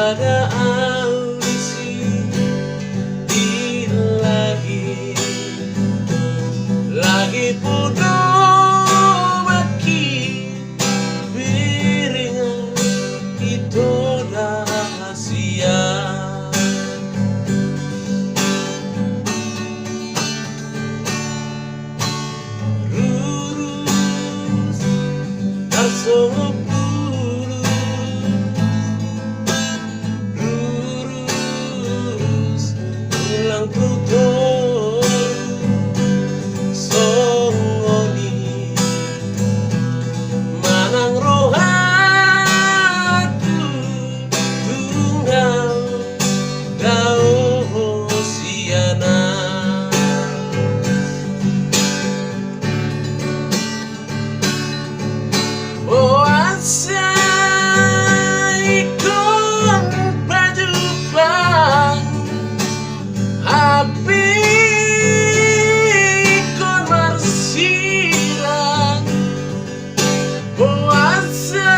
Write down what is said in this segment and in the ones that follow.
Sasada audisi lagi pudo baki biringan itu rahasia. Lurus tarsongo lurus ulang tutur songoni manang rohatu tunggal dao siana. Oh asa ikon pajupang api ikon marsilang. Oh asa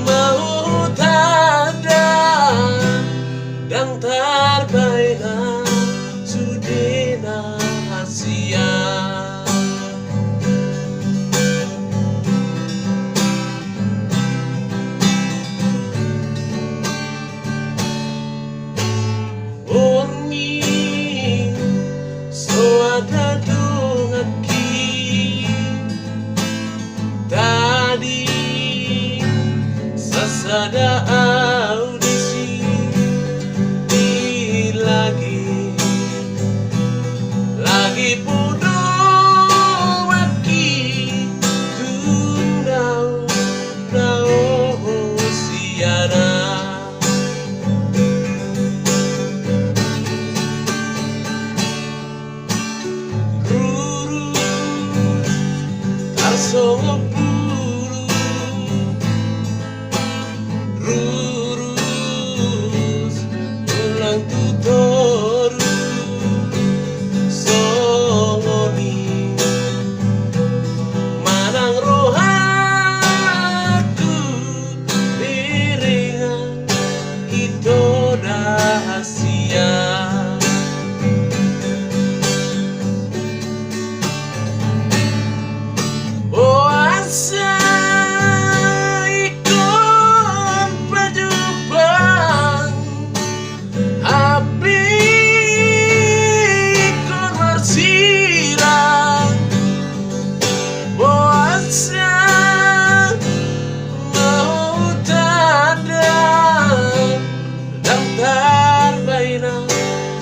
mau tada dan tarbaina sudena hasia. Ada dongaki tadi sasada audisi lagi pudo waki tundau dao siana. Songo buru lurus ulang tutur songoni manang rohatu biringan itu rahasia. Asa ikon pajupang api ikon marsirang. Asa mau tada dan tarbaina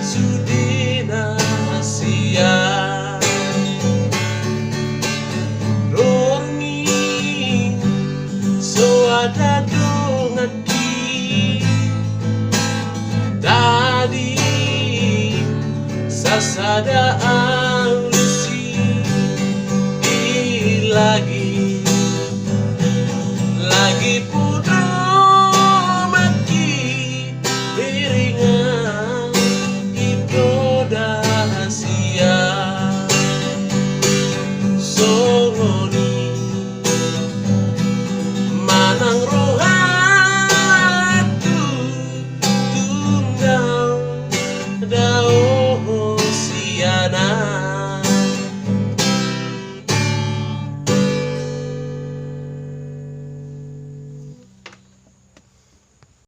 sudina hasia. Ada dongaki tadi sasada audisi lagi